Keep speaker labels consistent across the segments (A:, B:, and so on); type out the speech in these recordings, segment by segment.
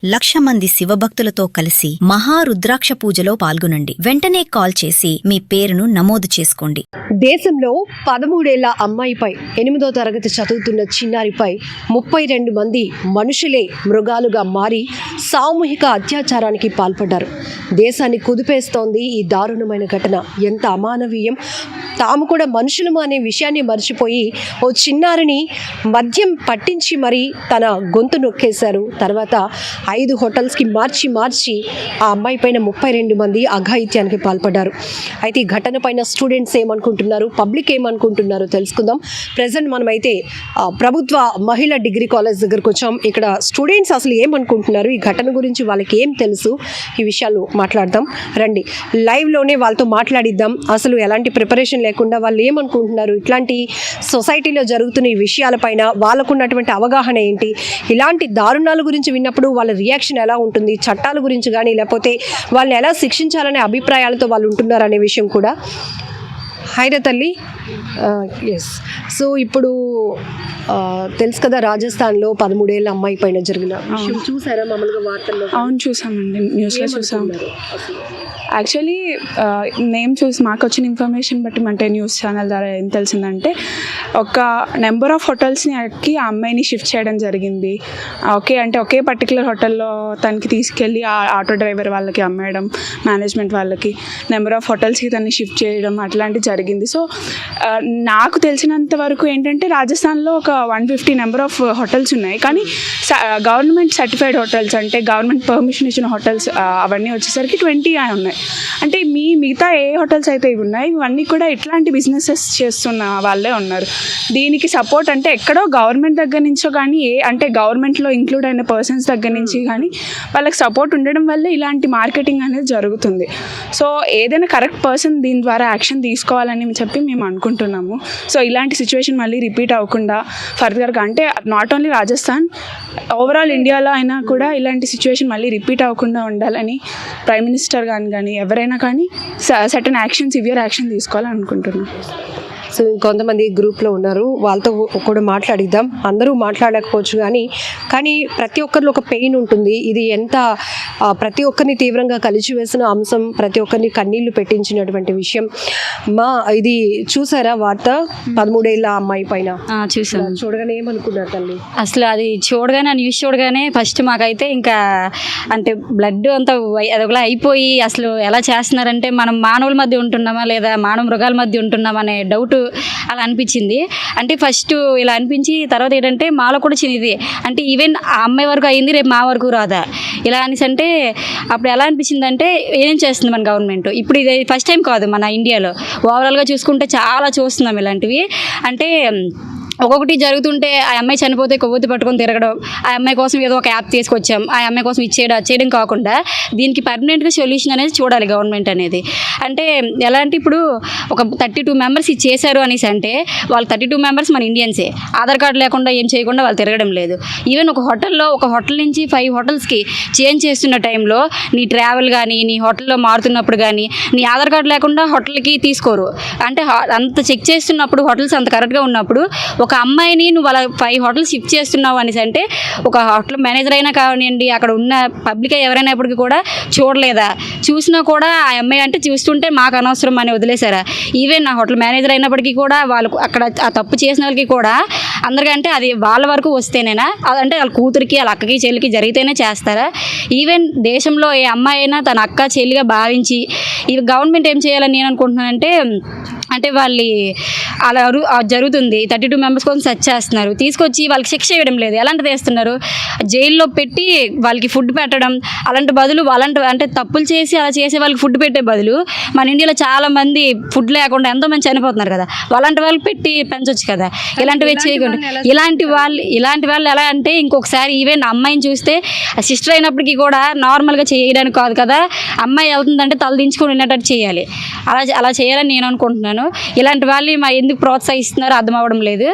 A: 1,00,000 మంది శివభక్తులతో కలిసి మహారుద్రాక్ష పూజలో పాల్గొనండి. వెంటనే కాల్ చేసి మీ పేరును నమోదు చేసుకోండి.
B: దేశంలో 13 ఏళ్ల అమ్మాయిపై 8వ తరగతి చదువుతున్న చిన్నారిపై 32 మంది మనుషులే మృగాలుగా మారి సామూహిక అత్యాచారానికి పాల్పడ్డారు. దేశాన్ని కుదిపేస్తోంది ఈ దారుణమైన ఘటన. ఎంత అమానవీయం! తాము కూడా మనుషులము అనే విషయాన్ని మర్చిపోయి ఓ చిన్నారిని మద్యం పట్టించి మరీ తన గొంతు నొక్కేశారు. తర్వాత 5 హోటల్స్కి మార్చి ఆ అమ్మాయి పైన 32 మంది అఘాయిత్యానికి పాల్పడ్డారు. అయితే ఈ ఘటన పైన స్టూడెంట్స్ ఏమనుకుంటున్నారు, పబ్లిక్ ఏమనుకుంటున్నారో తెలుసుకుందాం. ప్రజెంట్ మనమైతే ప్రభుత్వ మహిళా డిగ్రీ కాలేజ్ దగ్గరకు వచ్చాం. ఇక్కడ స్టూడెంట్స్ అసలు ఏమనుకుంటున్నారు, ఈ ఘటన గురించి వాళ్ళకి ఏం తెలుసు, ఈ విషయాలు మాట్లాడదాం రండి. లైవ్లోనే వాళ్ళతో మాట్లాడిద్దాం. అసలు ఎలాంటి ప్రిపరేషన్ లేకుండా వాళ్ళు ఏమనుకుంటున్నారు, ఇట్లాంటి సొసైటీలో జరుగుతున్న ఈ విషయాలపైన వాళ్ళకున్నటువంటి అవగాహన ఏంటి, ఇలాంటి దారుణాల గురించి విన్నప్పుడు వాళ్ళ రియాక్షన్ ఎలా ఉంటుంది, చట్టాల గురించి కానీ లేకపోతే వాళ్ళని ఎలా శిక్షించాలనే అభిప్రాయాలతో వాళ్ళు ఉంటున్నారు అనే విషయం కూడా. హైరా తల్లి, ఎస్. సో ఇప్పుడు తెలుసు కదా, రాజస్థాన్లో 13 ఏళ్ళ అమ్మాయి పైన జరిగిన విషయం చూసారా మామూలుగా వార్తల్లో?
C: అవును, చూసామండి, న్యూస్లో చూసాం. యాక్చువల్లీ నేమ్ చూసి మాకు వచ్చిన ఇన్ఫర్మేషన్ బట్టి అంటే న్యూస్ ఛానల్ ద్వారా ఏం తెలిసిందంటే, ఒక నెంబర్ ఆఫ్ హోటల్స్ని ఎక్కి ఆ అమ్మాయిని షిఫ్ట్ చేయడం జరిగింది. ఒకే పర్టికులర్ హోటల్లో తనకి తీసుకెళ్ళి ఆ ఆటో డ్రైవర్ వాళ్ళకి అమ్మేయడం, మేనేజ్మెంట్ వాళ్ళకి నెంబర్ ఆఫ్ హోటల్స్కి తనని షిఫ్ట్ చేయడం అట్లాంటివి జరిగింది. సో నాకు తెలిసినంత వరకు ఏంటంటే, రాజస్థాన్లో ఒక 150 నెంబర్ ఆఫ్ హోటల్స్ ఉన్నాయి. కానీ గవర్నమెంట్ సర్టిఫైడ్ హోటల్స్ అంటే గవర్నమెంట్ పర్మిషన్ ఇచ్చిన హోటల్స్ అవన్నీ వచ్చేసరికి 20 ఉన్నాయి. అంటే మిగతా ఏ హోటల్స్ అయితే ఇవి ఉన్నాయి, ఇవన్నీ కూడా ఇట్లాంటి బిజినెసెస్ చేస్తున్న వాళ్ళే ఉన్నారు. దీనికి సపోర్ట్ అంటే ఎక్కడో గవర్నమెంట్ దగ్గర నుంచో కానీ అంటే గవర్నమెంట్లో ఇంక్లూడ్ అయిన పర్సన్స్ దగ్గర నుంచి కానీ వాళ్ళకి సపోర్ట్ ఉండడం వల్లే ఇలాంటి మార్కెటింగ్ అనేది జరుగుతుంది. సో ఏదైనా కరెక్ట్ పర్సన్ దీని ద్వారా యాక్షన్ తీసుకోవాలని చెప్పి మేము అనుకుంటున్నాము. సో ఇలాంటి సిచ్యువేషన్ మళ్ళీ రిపీట్ అవ్వకుండా ఫర్దర్గా, అంటే నాట్ ఓన్లీ రాజస్థాన్, ఓవరాల్ ఇండియాలో అయినా కూడా ఇలాంటి సిచ్యువేషన్ మళ్ళీ రిపీట్ అవ్వకుండా ఉండాలని ప్రైమ్ మినిస్టర్ కానీ ఎవరైనా కానీ సర్టన్ యాక్షన్, సివియర్ యాక్షన్ తీసుకోవాలని అనుకుంటున్నాను.
B: సో కొంతమంది గ్రూప్లో ఉన్నారు, వాళ్ళతో కూడా మాట్లాడిద్దాం. అందరూ మాట్లాడకపోవచ్చు కానీ ప్రతి ఒక్కరిలో ఒక పెయిన్ ఉంటుంది. ఇది ఎంత ప్రతి ఒక్కరిని తీవ్రంగా కలిచివేసిన అంశం, ప్రతి ఒక్కరిని కన్నీళ్లు పెట్టించినటువంటి విషయం. ఇది చూసారా వార్త 13 ఏళ్ళ అమ్మాయి పైన?
D: చూసాను.
B: చూడగానే ఏమనుకున్నారు తల్లి?
D: అసలు అది చూడగానే, న్యూస్ చూడగానే ఫస్ట్ మాకైతే ఇంకా అంటే బ్లడ్ అంతా అదొకలా అయిపోయి, అసలు ఎలా చేస్తున్నారంటే మనం మానవుల మధ్య ఉంటున్నామా లేదా మానవ మృగాల మధ్య ఉంటున్నామా అనే డౌట్ అలా అనిపించింది. అంటే ఫస్ట్ ఇలా అనిపించి తర్వాత ఏంటంటే మాలో కూడా చిన్నది అంటే ఈవెన్ ఆ అమ్మాయి వరకు అయింది, రేపు మా వరకు రాదా ఇలా అనేసి. అంటే అప్పుడు ఎలా అనిపించింది అంటే, ఏం చేస్తుంది మన గవర్నమెంట్ ఇప్పుడు? ఇది ఫస్ట్ టైం కాదు మన ఇండియాలో, ఓవరాల్గా చూసుకుంటే చాలా చూస్తున్నాం ఇలాంటివి. అంటే ఒక్కొక్కటి జరుగుతుంటే ఆ అమ్మాయి చనిపోతే కొవ్వొత్తి పట్టుకొని తిరగడం, ఆ అమ్మాయి కోసం ఏదో ఒక యాప్ తీసుకొచ్చాం, ఆ అమ్మాయి కోసం చేయడం కాకుండా దీనికి పర్మనెంట్గా సొల్యూషన్ అనేది చూడాలి గవర్నమెంట్ అనేది. అంటే ఎలా అంటే ఇప్పుడు ఒక 32 మెంబర్స్ ఇది చేశారు అనేసి అంటే, వాళ్ళు 32 మెంబర్స్ మన ఇండియన్సే, ఆధార్ కార్డు లేకుండా ఏం చేయకుండా వాళ్ళు తిరగడం లేదు. ఈవెన్ ఒక హోటల్ నుంచి 5 హోటల్స్కి చేంజ్ చేస్తున్న టైంలో నీ ట్రావెల్ కానీ నీ హోటల్లో మారుతున్నప్పుడు కానీ నీ ఆధార్ కార్డు లేకుండా హోటల్కి తీసుకోరు. అంటే అంత చెక్ చేస్తున్నప్పుడు హోటల్స్ అంత కరెక్ట్గా ఉన్నప్పుడు ఒక అమ్మాయిని నువ్వు అలా 5 హోటల్స్ షిఫ్ట్ చేస్తున్నావు అనేసి అంటే, ఒక హోటల్ మేనేజర్ అయినా కానివ్వండి, అక్కడ ఉన్న పబ్లిక్ ఎవరైనప్పటికీ కూడా చూడలేదా? చూసినా కూడా ఆ అమ్మాయి అంటే చూస్తుంటే మాకు అనవసరం అని వదిలేశారా? ఈవెన్ నా హోటల్ మేనేజర్ అయినప్పటికీ కూడా వాళ్ళు అక్కడ ఆ తప్పు చేసిన వాళ్ళకి కూడా అందరికంటే అది వాళ్ళ వరకు వస్తేనేనా, అంటే వాళ్ళ కూతురికి వాళ్ళ అక్కకి చెల్లికి జరిగితేనే చేస్తారా? ఈవెన్ దేశంలో ఏ అమ్మాయి అయినా తన అక్క చెల్లిగా భావించి ఇవి గవర్నమెంట్ ఏం చేయాలని నేను అనుకుంటున్నానంటే, అంటే వాళ్ళు అలా జరుగుతుంది, 32 మెంబర్స్ కోసం సెర్చ్ చేస్తున్నారు, తీసుకొచ్చి వాళ్ళకి శిక్ష వేయడం లేదు. ఎలాంటిది వేస్తున్నారు, జైల్లో పెట్టి వాళ్ళకి ఫుడ్ పెట్టడం. అలాంటి బదులు అంటే తప్పులు చేసి అలా చేసే వాళ్ళకి ఫుడ్ పెట్టే బదులు మన ఇండియాలో చాలా మంది ఫుడ్ లేకుండా ఎంతోమంది చనిపోతున్నారు కదా, అలాంటి వాళ్ళకి పెట్టి పెంచవచ్చు కదా. ఇలాంటివి చేయకుండా ఇలాంటి వాళ్ళు ఎలా అంటే, ఇంకొకసారి ఈవెన్ అమ్మాయిని చూస్తే సిస్టర్ అయినప్పటికీ కూడా నార్మల్గా చేయడానికి కాదు కదా, అమ్మాయి వెళ్తుందంటే తల దించుకొని వెళ్ళేటట్టు చేయాలి. అలా చేయాలని నేను అనుకుంటున్నాను. అనుకుంటున్నాను. ఇలాంటి వాళ్ళని ఎందుకు ప్రోత్సహిస్తున్నారో అర్థం అవ్వడం లేదు.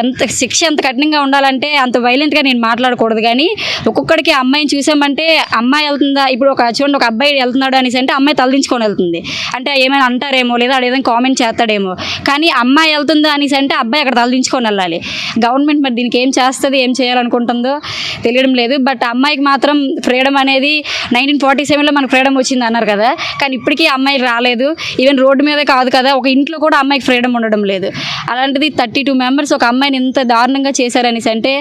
D: ఎంత శిక్ష ఎంత కఠినంగా ఉండాలంటే అంత వైలెంట్గా నేను మాట్లాడకూడదు. కానీ ఒక్కొక్కడికి అమ్మాయిని చూసామంటే అమ్మాయి వెళ్తుందా, ఇప్పుడు చూడండి ఒక అబ్బాయి వెళ్తున్నాడు అనేసి అంటే అమ్మాయి తలదించుకొని వెళ్తుంది. అంటే ఏమైనా అంటారేమో లేదా ఏదైనా కామెంట్ చేస్తాడేమో. కానీ అమ్మాయి వెళ్తుందా అనేసి అంటే అబ్బాయి అక్కడ తలదించుకొని వెళ్ళాలి. గవర్నమెంట్ మరి దీనికి ఏం చేస్తుంది, ఏం చేయాలనుకుంటుందో తెలియడం లేదు. బట్ అమ్మాయికి మాత్రం ఫ్రీడమ్ అనేది 1947లో మనకు ఫ్రీడమ్ వచ్చింది అన్నారు కదా, కానీ ఇప్పటికీ అమ్మాయికి రాలేదు. ఈవెన్ రోడ్డు మీదే కాదు కదా, ఒక ఇంట్లో కూడా అమ్మాయికి ఫ్రీడమ్ ఉండడం లేదు. అలాంటిది 32 మెంబర్స్ ఒక అమ్మాయిని ఎంత దారుణంగా చేశారనేసి అంటే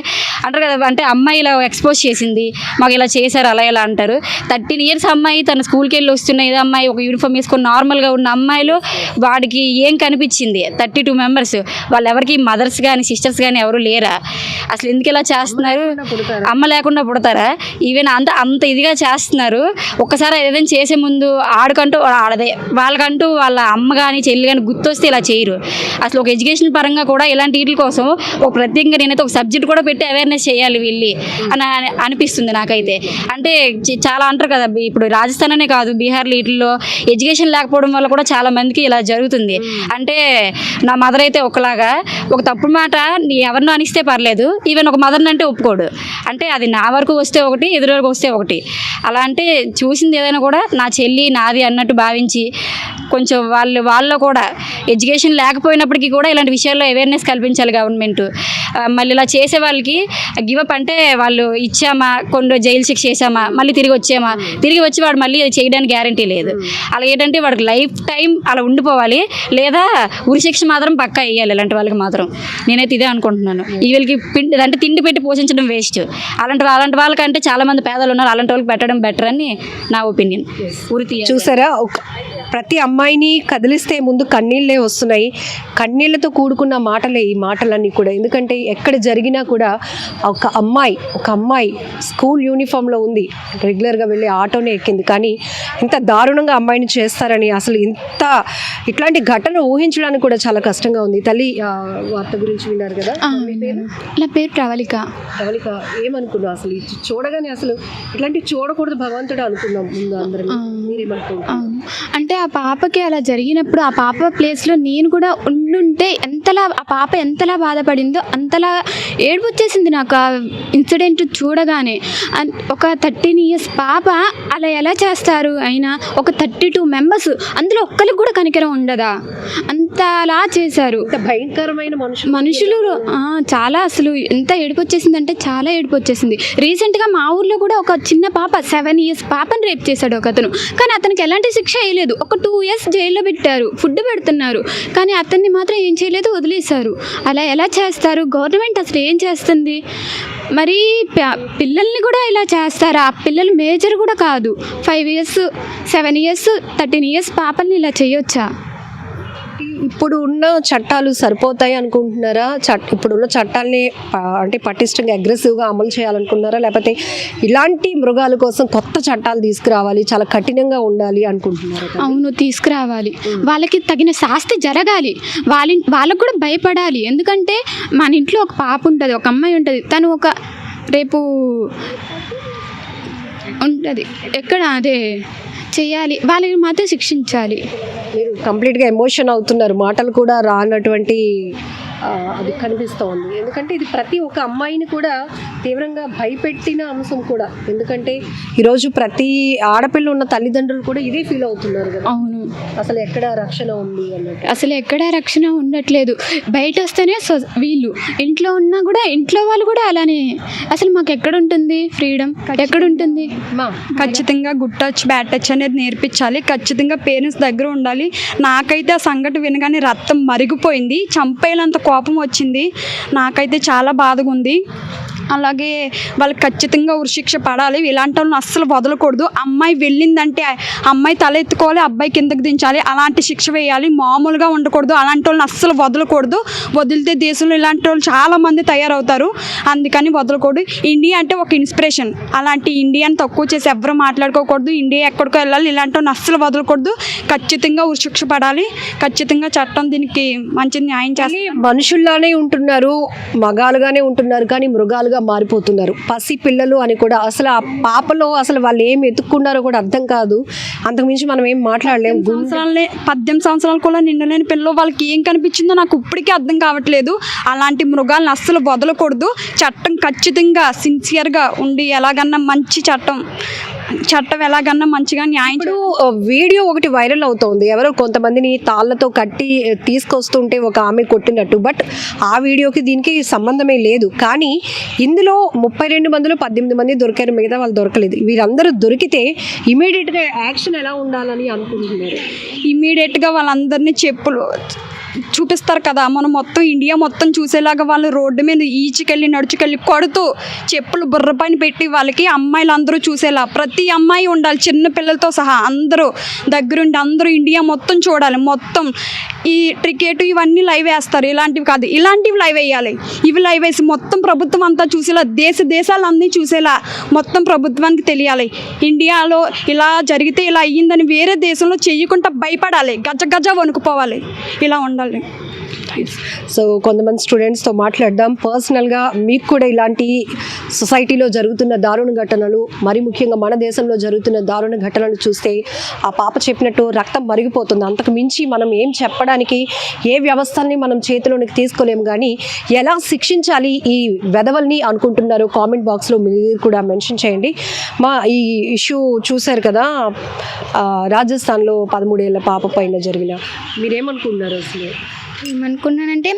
D: అంటారు కదా, అంటే అమ్మాయి ఇలా ఎక్స్పోజ్ చేసింది, మాకు ఇలా చేశారు అలా ఇలా అంటారు. 13 ఇయర్స్ అమ్మాయి తన స్కూల్కి వెళ్ళి వస్తున్న ఇది అమ్మాయి ఒక యూనిఫామ్ వేసుకొని నార్మల్గా ఉన్న అమ్మాయిలు వాడికి ఏం కనిపించింది? 32 మెంబర్స్, వాళ్ళు ఎవరికి మదర్స్ కానీ సిస్టర్స్ కానీ ఎవరు లేరా? అసలు ఎందుకు ఇలా చేస్తున్నారు? అమ్మ లేకుండా పుడతారా? ఈవెన్ అంత ఇదిగా చేస్తున్నారు. ఒక్కసారి ఏదైనా చేసే ముందు ఆడకంటూ వాళ్ళకంటూ వాళ్ళ అమ్మ కానీ చెల్లి కానీ గుర్తొస్తే ఇలా చేయరు. అసలు ఒక ఎడ్యుకేషన్ పరంగా కూడా ఇలాంటి వీటి కోసం ఒక ప్రత్యేకంగా నేనైతే ఒక సబ్జెక్ట్ కూడా పెట్టి అవేర్నెస్ చేయాలి వీళ్ళు అని అనిపిస్తుంది నాకైతే. అంటే చాలా అంటారు కదా, ఇప్పుడు రాజస్థాన్ అనే కాదు బీహార్లో వీటిల్లో ఎడ్యుకేషన్ లేకపోవడం వల్ల కూడా చాలా మందికి ఇలా జరుగుతుంది. అంటే నా మదర్ అయితే ఒకలాగా, ఒక తప్పుడు మాట ఎవరినో అనిస్తే పర్లేదు, ఈవెన్ ఒక మదర్ని అంటే ఒప్పుకోడు. అంటే అది నా వరకు వస్తే ఒకటి, ఎదురు వరకు వస్తే ఒకటి. అలా అంటే చూసింది ఏదైనా కూడా నా చెల్లి నాది అన్నట్టు భావించి కొంచెం వాళ్ళలో కూడా ఎడ్యుకేషన్ లేకపోయినప్పటికీ కూడా ఇలాంటి విషయాల్లో అవేర్నెస్ కల్పించాలి గవర్నమెంట్. మళ్ళీ ఇలా చేసే వాళ్ళకి గివప్ అంటే వాళ్ళు ఇచ్చామా, కొన్ని జైలు శిక్ష చేసామా, మళ్ళీ తిరిగి వచ్చామా, తిరిగి వచ్చి వాడు మళ్ళీ అది చేయడానికి గ్యారంటీ లేదు. అలా ఏంటంటే వాడికి లైఫ్ టైం అలా ఉండిపోవాలి, లేదా ఉరిశిక్ష మాత్రం పక్కా వేయాలి ఇలాంటి వాళ్ళకి మాత్రం. నేనైతే ఇదే అనుకుంటున్నాను. వీళ్ళకి అంటే తిండి పెట్టి పోషించడం వేస్ట్. అలాంటి వాళ్ళకంటే చాలా మంది పేదలు ఉన్నారు, అలాంటి వాళ్ళకి పెట్టడం బెటర్ అని నా ఒపీనియన్.
B: చూసారా, ప్రతి అమ్మాయిని కదిలిస్తే ముందు కన్నీళ్ళే వస్తున్నాయి. కన్నీళ్లతో కూడుకున్న మాటలే ఈ మాటలన్నీ కూడా. ఎందుకంటే ఎక్కడ జరిగినా కూడా ఒక అమ్మాయి స్కూల్ యూనిఫామ్లో ఉంది, రెగ్యులర్గా వెళ్ళి ఆటోనే ఎక్కింది, కానీ ఇంత దారుణంగా అమ్మాయిని చేస్తారని అసలు ఇట్లాంటి ఘటన ఊహించడానికి కూడా చాలా కష్టంగా ఉంది. తల్లి వార్త గురించి విన్నారు కదా,
E: నా పేరు ప్రవళిక.
B: ఏమనుకున్నావు అసలు చూడగానే? అసలు ఇట్లాంటివి చూడకూడదు భగవంతుడు అనుకున్నాం ముందు అందరం. మీరేమనుకుంటున్నారు?
E: అంటే ఆ పాపకి అలా జరిగినప్పుడు ఆ పాప ప్లేస్లో నేను కూడా ఉండుంటే ఆ పాప ఎంతలా బాధపడిందో అంతలా ఏడుపు వచ్చేసింది నాకు ఆ ఇన్సిడెంట్ చూడగానే. ఒక 13 ఇయర్స్ పాప అలా ఎలా చేస్తారు? అయినా ఒక 32 మెంబర్స్, అందులో ఒక్కరికి కూడా కనికరం ఉండదా? అంతలా చేశారు.
B: భయంకరమైన
E: మనుషులు చాలా అసలు ఎంత ఏడుపు వచ్చేసిందంటే చాలా ఏడుపు వచ్చేసింది. రీసెంట్గా మా ఊర్లో కూడా ఒక చిన్న పాప 7 ఇయర్స్ పాపని రేప్ చేశాడు ఒక అతను. కానీ అతనికి ఎలాంటి శిక్ష వేయలేదు. ఒక 2 ఇయర్స్ జైల్లో పెట్టారు, ఫుడ్ పెడుతున్నారు, కానీ అతన్ని మాత్రం ఏం చేయలేదు, వదిలేశారు. అలా ఎలా చేస్తారు? గవర్నమెంట్ అసలు ఏం చేస్తుంది? మరి పిల్లల్ని కూడా ఇలా చేస్తారా? ఆ పిల్లలు మేజర్ కూడా కాదు, 5 ఇయర్స్ 7 ఇయర్స్ 13 ఇయర్స్ పాపల్ని ఇలా చేయొచ్చా?
B: ఇప్పుడు ఉన్న చట్టాలు సరిపోతాయి అనుకుంటున్నారా? ఇప్పుడున్న చట్టాలని అంటే పటిష్టంగా అగ్రెసివ్గా అమలు చేయాలనుకుంటున్నారా, లేకపోతే ఇలాంటి మృగాల కోసం కొత్త చట్టాలు తీసుకురావాలి, చాలా కఠినంగా ఉండాలి అనుకుంటున్నారా?
E: అవును, తీసుకురావాలి. వాళ్ళకి తగిన శాస్తి జరగాలి. వాళ్ళకు కూడా భయపడాలి. ఎందుకంటే మన ఇంట్లో ఒక పాప ఉంటుంది, ఒక అమ్మాయి ఉంటుంది, తను రేపు ఉంటుంది ఎక్కడ అదే చేయాలి, వాళ్ళని మాత్రం శిక్షించాలి.
B: మీరు కంప్లీట్గా ఎమోషన్ అవుతున్నారు, మాటలు కూడా రానటువంటి అది కనిపిస్తూ ఉంది. ఎందుకంటే ఇది ప్రతి ఒక్క అమ్మాయిని కూడా తీవ్రంగా భయపెట్టిన అంశం కూడా. ఎందుకంటే ఈరోజు ప్రతి ఆడపిల్ల ఉన్న తల్లిదండ్రులు కూడా ఇదే ఫీల్ అవుతున్నారు కదా.
E: అవును,
B: అసలు ఎక్కడ రక్షణ ఉంది అన్నట్టు.
E: అసలు ఎక్కడ రక్షణ ఉండట్లేదు. బయట వస్తేనే వీళ్ళు, ఇంట్లో ఉన్నా కూడా ఇంట్లో వాళ్ళు కూడా అలానే. అసలు మాకు ఎక్కడ ఉంటుంది ఫ్రీడమ్? ఎక్కడ ఉంటుంది?
C: ఖచ్చితంగా గుడ్ టచ్ బ్యాడ్ టచ్ అనేది నేర్పించాలి. ఖచ్చితంగా పేరెంట్స్ దగ్గర ఉండాలి. నాకైతే ఆ సంఘటన వినగానే రక్తం మరిగిపోయింది, చంపేయాలంత కోపం వచ్చింది. నాకైతే చాలా బాధగా ఉంది. అలాగే వాళ్ళకి ఖచ్చితంగా ఉరిశిక్ష పడాలి. ఇలాంటి వాళ్ళని అస్సలు వదలకూడదు. అమ్మాయి వెళ్ళిందంటే అమ్మాయి తల ఎత్తుకోవాలి, అబ్బాయి కిందకి దించాలి, అలాంటి శిక్ష వేయాలి. మామూలుగా ఉండకూడదు. అలాంటి వాళ్ళని అస్సలు వదలకూడదు. వదిలితే దేశంలో ఇలాంటి వాళ్ళు చాలామంది తయారవుతారు, అందుకని వదలకూడదు. ఇండియా అంటే ఒక ఇన్స్పిరేషన్. అలాంటి ఇండియాని తక్కువ చేసి ఎవరు మాట్లాడుకోకూడదు. ఇండియా ఎక్కడికో వెళ్ళాలి, ఇలాంటి వాళ్ళని అస్సలు వదలకూడదు. ఖచ్చితంగా ఉరిశిక్ష పడాలి. ఖచ్చితంగా చట్టం దీనికి మంచి న్యాయం చేయాలి.
B: మనుషుల్లానే ఉంటున్నారు, మగాలుగానే ఉంటున్నారు, కానీ మృగాలుగా మృగాలుగా మారిపోతున్నారు. పసి పిల్లలు అని కూడా అసలు ఆ పాపలో అసలు వాళ్ళు ఏం ఎత్తుక్కున్నారో కూడా అర్థం కాదు. అంతకుమించి మనం ఏం మాట్లాడలేం.
F: 18 సంవత్సరాలు కూడా నిండలేని పిల్లలు వాళ్ళకి ఏం కనిపించిందో నాకు ఇప్పటికీ అర్థం కావట్లేదు. అలాంటి మృగాలను అస్సలు వదలకూడదు. చట్టం ఖచ్చితంగా సిన్సియర్గా ఉండి ఎలాగన్నా మంచి చట్టం ఎలాగన్నా మంచిగా న్యాయం.
B: ఇప్పుడు వీడియో ఒకటి వైరల్ అవుతోంది, ఎవరో కొంతమందిని తాళ్లతో కట్టి తీసుకొస్తుంటే ఒక ఆమె కొట్టినట్టు. బట్ ఆ వీడియోకి దీనికి సంబంధమే లేదు. కానీ ఇందులో 32 మందిలో 18 మంది దొరికారు, మిగతా వాళ్ళు దొరకలేదు. వీరందరూ దొరికితే ఇమీడియట్గా యాక్షన్ ఎలా ఉండాలని అనుకుంటున్నారు?
F: ఇమీడియట్గా వాళ్ళందరినీ చెప్పులు చూపిస్తారు కదా, మనం మొత్తం ఇండియా మొత్తం చూసేలాగా వాళ్ళు రోడ్డు మీద ఈచికెళ్ళి నడుచుకెళ్ళి కొడుతూ చెప్పులు బుర్ర పైన పెట్టి వాళ్ళకి అమ్మాయిలు అందరూ చూసేలా ప్రతి అమ్మాయి ఉండాలి, చిన్న పిల్లలతో సహా అందరూ దగ్గరుండి అందరూ ఇండియా మొత్తం చూడాలి. మొత్తం ఈ క్రికెట్ ఇవన్నీ లైవ్ వేస్తారు, ఇలాంటివి కాదు, ఇలాంటివి లైవ్ వేయాలి. ఇవి లైవ్ వేసి మొత్తం ప్రభుత్వం అంతా చూసేలా, దేశాలన్నీ చూసేలా మొత్తం ప్రభుత్వానికి తెలియాలి. ఇండియాలో ఇలా జరిగితే ఇలా అయ్యిందని వేరే దేశంలో చెయ్యకుండా భయపడాలి, గజ వణుకుపోవాలి. ఇలా ఉండాలి.
B: సో కొంతమంది స్టూడెంట్స్తో మాట్లాడదాం. పర్సనల్గా మీకు కూడా ఇలాంటి సొసైటీలో జరుగుతున్న దారుణ ఘటనలు, మరి ముఖ్యంగా మన దేశంలో జరుగుతున్న దారుణ ఘటనలు చూస్తే ఆ పాప చెప్పినట్టు రక్తం మరిగిపోతుంది. అంతకు మించి మనం ఏం చెప్పడానికి, ఏ వ్యవస్థల్ని మనం చేతిలోనికి తీసుకోలేము. కానీ ఎలా శిక్షించాలి ఈ వెధవల్ని అనుకుంటున్నారు కామెంట్ బాక్స్లో మీరు కూడా మెన్షన్ చేయండి. ఈ ఇష్యూ చూశారు కదా, రాజస్థాన్లో 13 ఏళ్ల పాప పైన జరిగిన, మీరేమనుకుంటున్నారు అసలు?
E: ఏమనుకున్నానంటే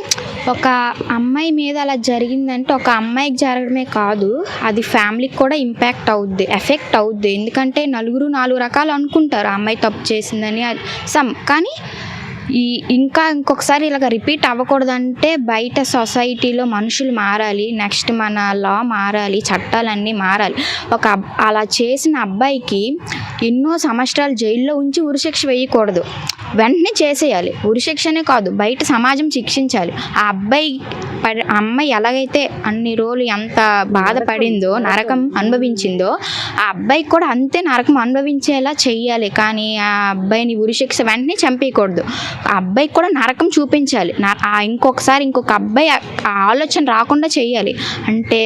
E: ఒక అమ్మాయి మీద అలా జరిగిందంటే ఒక అమ్మాయికి జరగడమే కాదు, అది ఫ్యామిలీకి కూడా ఎఫెక్ట్ అవుద్ది. ఎందుకంటే నలుగురు 4 రకాలు అనుకుంటారు ఆ అమ్మాయి తప్పు చేసిందని. కానీ ఇంకొకసారి ఇలాగ రిపీట్ అవ్వకూడదంటే బయట సొసైటీలో మనుషులు మారాలి, నెక్స్ట్ మన లా మారాలి, చట్టాలన్నీ మారాలి. అలా చేసిన అబ్బాయికి ఎన్నో సంవత్సరాలు జైల్లో ఉంచి ఉరిశిక్ష వేయకూడదు, వెంటనే చేసేయాలి. ఉరిశిక్షనే కాదు, బయట సమాజం శిక్షించాలి. ఆ అమ్మాయి ఎలాగైతే అన్ని రోజులు ఎంత బాధపడిందో, నరకం అనుభవించిందో, ఆ అబ్బాయికి కూడా అంతే నరకం అనుభవించేలా చెయ్యాలి. కానీ ఆ అబ్బాయిని ఉరిశిక్ష వెంటనే చంపేయకూడదు, ఆ అబ్బాయికి కూడా నరకం చూపించాలి. ఇంకొక అబ్బాయి ఆ ఆలోచన రాకుండా చెయ్యాలి. అంటే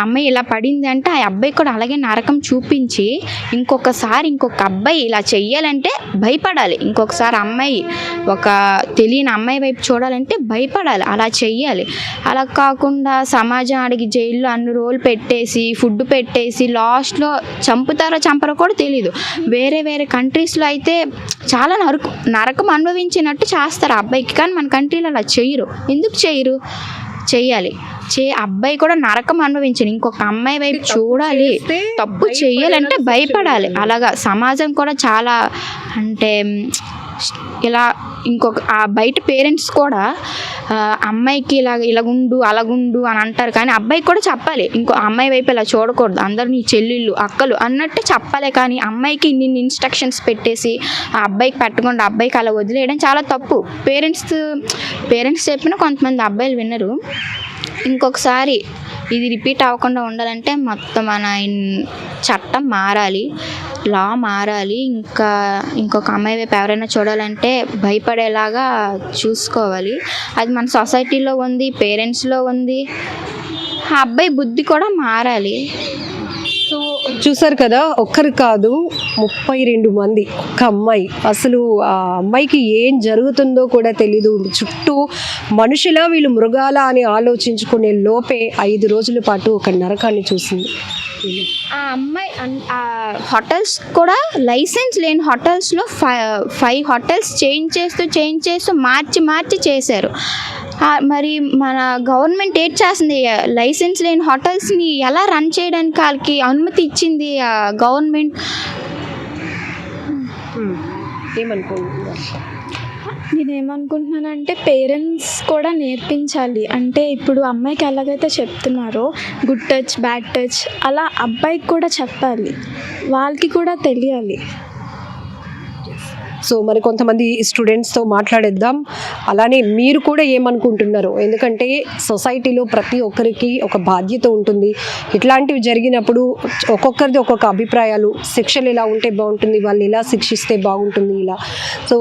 E: అమ్మాయి ఇలా పడింది అంటే ఆ అబ్బాయి కూడా అలాగే నరకం చూపించి ఇంకొక అబ్బాయి ఇలా చెయ్యాలంటే భయపడాలి. ఇంకొకసారి అమ్మాయి ఒక తెలియని అమ్మాయి వైపు చూడాలంటే భయపడాలి, అలా చెయ్యాలి. అలా కాకుండా సమాజం అడిగి జైల్లో అన్ని రోజులు పెట్టేసి, ఫుడ్ పెట్టేసి, లాస్ట్లో చంపుతారో చంపరో కూడా తెలీదు. వేరే కంట్రీస్లో అయితే చాలా నరకం అనుభవించినట్టు చేస్తారు ఆ అబ్బాయికి. కానీ మన కంట్రీలో అలా చెయ్యరు. ఎందుకు చెయ్యరు? చెయ్యాలి. అబ్బాయి కూడా నరకం అనుభవించాలి, ఇంకొక అమ్మాయి వైపు చూడాలి. తప్పు చెయ్యాలంటే భయపడాలి. అలాగా సమాజం కూడా చాలా, అంటే ఇలా ఆ బయట పేరెంట్స్ కూడా అమ్మాయికి ఇలాగుండు అలాగుండు అని అంటారు. కానీ అబ్బాయికి కూడా చెప్పాలి, ఇంకో అమ్మాయి వైపు ఇలా చూడకూడదు, అందరూ నీ చెల్లెళ్ళు అక్కలు అన్నట్టు చెప్పాలి. కానీ అమ్మాయికి ఇన్ని ఇన్స్ట్రక్షన్స్ పెట్టేసి ఆ అబ్బాయికి పెట్టకుండా అబ్బాయికి అలా వదిలేయడం చాలా తప్పు. పేరెంట్స్ చెప్పినా కొంతమంది అబ్బాయిలు వినరు. ఇంకొకసారి ఇది రిపీట్ అవ్వకుండా ఉండాలంటే మొత్తం మన చట్టం మారాలి, లా మారాలి. ఇంకొక అమ్మాయి వైపు ఎవరైనా చూడాలంటే భయపడేలాగా చూసుకోవాలి. అది మన సొసైటీలో ఉంది, పేరెంట్స్లో ఉంది. ఆ అబ్బాయి బుద్ధి కూడా మారాలి.
B: సో చూసారు కదా, ఒక్కరు కాదు 32 మంది, ఒక్క అమ్మాయి. అసలు ఆ అమ్మాయికి ఏం జరుగుతుందో కూడా తెలీదు. చుట్టూ మనుషులా వీళ్ళు మృగాల అని ఆలోచించుకునే లోపే 5 రోజుల పాటు ఒక నరకాన్ని చూసింది.
E: ఆ అమ్మాయి హోటల్స్ కూడా లైసెన్స్ లేని హోటల్స్లో 5 హోటల్స్ చేంజ్ చేస్తూ మార్చి చేశారు. మరి మన గవర్నమెంట్ ఏం చేస్తుంది? లైసెన్స్ లేని హోటల్స్ని ఎలా రన్ చేయడానికి వాళ్ళకి అనుమతి ఇచ్చింది గవర్నమెంట్?
G: నేనేమనుకుంటున్నానంటే పేరెంట్స్ కూడా నేర్పించాలి. అంటే ఇప్పుడు అమ్మాయికి ఎలాగైతే చెప్తున్నారో గుడ్ టచ్, బ్యాడ్ టచ్, అలా అబ్బాయికి కూడా చెప్పాలి, వాళ్ళకి కూడా తెలియాలి.
B: సో మరి కొంతమంది స్టూడెంట్స్తో మాట్లాడేద్దాం. అలానే మీరు కూడా ఏమనుకుంటున్నారు? ఎందుకంటే సొసైటీలో ప్రతి ఒక్కరికి ఒక బాధ్యత ఉంటుంది. ఇట్లాంటివి జరిగినప్పుడు ఒక్కొక్కరిది ఒక్కొక్క అభిప్రాయాలు, శిక్షలు ఇలా ఉంటే బాగుంటుంది, వాళ్ళు ఇలా శిక్షిస్తే బాగుంటుంది, ఇలా. సో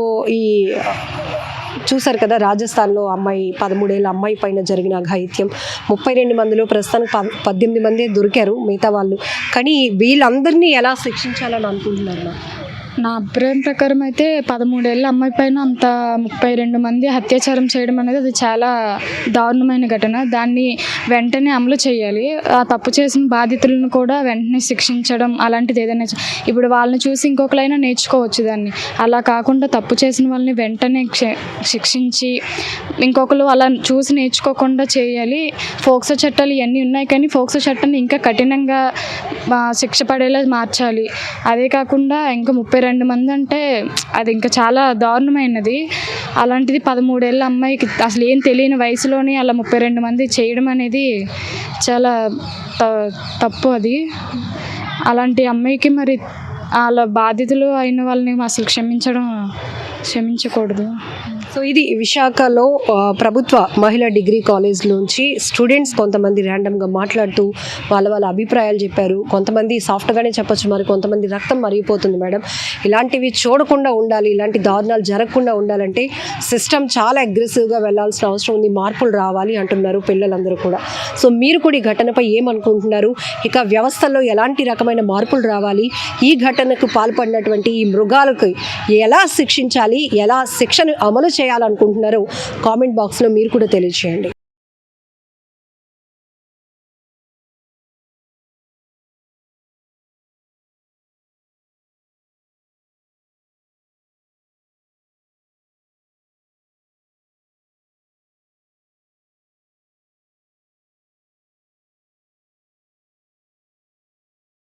B: చూసారు కదా, రాజస్థాన్లో అమ్మాయి 13 ఏళ్ళ అమ్మాయి పైన జరిగిన అఘాయిత్యం. 32 మందిలో ప్రస్తుతానికి 18 మందే దొరికారు, మిగతా వాళ్ళు. కానీ వీళ్ళందరినీ ఎలా శిక్షించాలని అనుకుంటున్నారు?
H: నా అభిప్రాయం ప్రకారం అయితే 13 ఏళ్ళ అమ్మాయి పైన అంత 32 మంది అత్యాచారం చేయడం అనేది అది చాలా దారుణమైన ఘటన. దాన్ని వెంటనే అమలు చేయాలి. ఆ తప్పు చేసిన బాధితులను కూడా వెంటనే శిక్షించడం అలాంటిది ఏదైనా ఇప్పుడు వాళ్ళని చూసి ఇంకొకరైనా నేర్చుకోవచ్చు దాన్ని. అలా కాకుండా తప్పు చేసిన వాళ్ళని వెంటనే శిక్షించి ఇంకొకరు అలా చూసి నేర్చుకోకుండా చేయాలి. ఫోక్సో చట్టాలు ఇవన్నీ ఉన్నాయి, కానీ ఫోక్సో చట్టాన్ని ఇంకా కఠినంగా శిక్ష పడేలా మార్చాలి. అదే కాకుండా ఇంకా 32 మంది అంటే అది ఇంకా చాలా దారుణమైనది. అలాంటిది 13 ఏళ్ళ అమ్మాయికి అసలు ఏం తెలియని వయసులోనే అలా 32 మంది చేయడం అనేది చాలా తప్పు. అది అలాంటి అమ్మాయికి మరి అలా బాధితులు అయిన వాళ్ళని అసలు క్షమించకూడదు.
B: సో ఇది విశాఖలో ప్రభుత్వ మహిళా డిగ్రీ కాలేజ్ నుంచి స్టూడెంట్స్ కొంతమంది ర్యాండమ్గా మాట్లాడుతూ వాళ్ళ అభిప్రాయాలు చెప్పారు. కొంతమంది సాఫ్ట్గానే చెప్పొచ్చు, మరి కొంతమంది రక్తం మరిగిపోతుంది మేడం, ఇలాంటివి చూడకుండా ఉండాలి, ఇలాంటి దారుణాలు జరగకుండా ఉండాలంటే సిస్టమ్ చాలా అగ్రెసివ్గా వెళ్లాల్సిన అవసరం ఉంది, మార్పులు రావాలి అంటున్నారు పిల్లలందరూ కూడా. సో మీరు కూడా ఈ ఘటనపై ఏమనుకుంటున్నారు? ఇక వ్యవస్థల్లో ఎలాంటి రకమైన మార్పులు రావాలి, ఈ ఘటనకు పాల్పడినటువంటి ఈ మృగాలకు ఎలా శిక్షించాలి, ఎలా శిక్షను అమలు చేయాలనుకుంటున్నారో కామెంట్ బాక్స్లో మీరు కూడా తెలియజేయండి.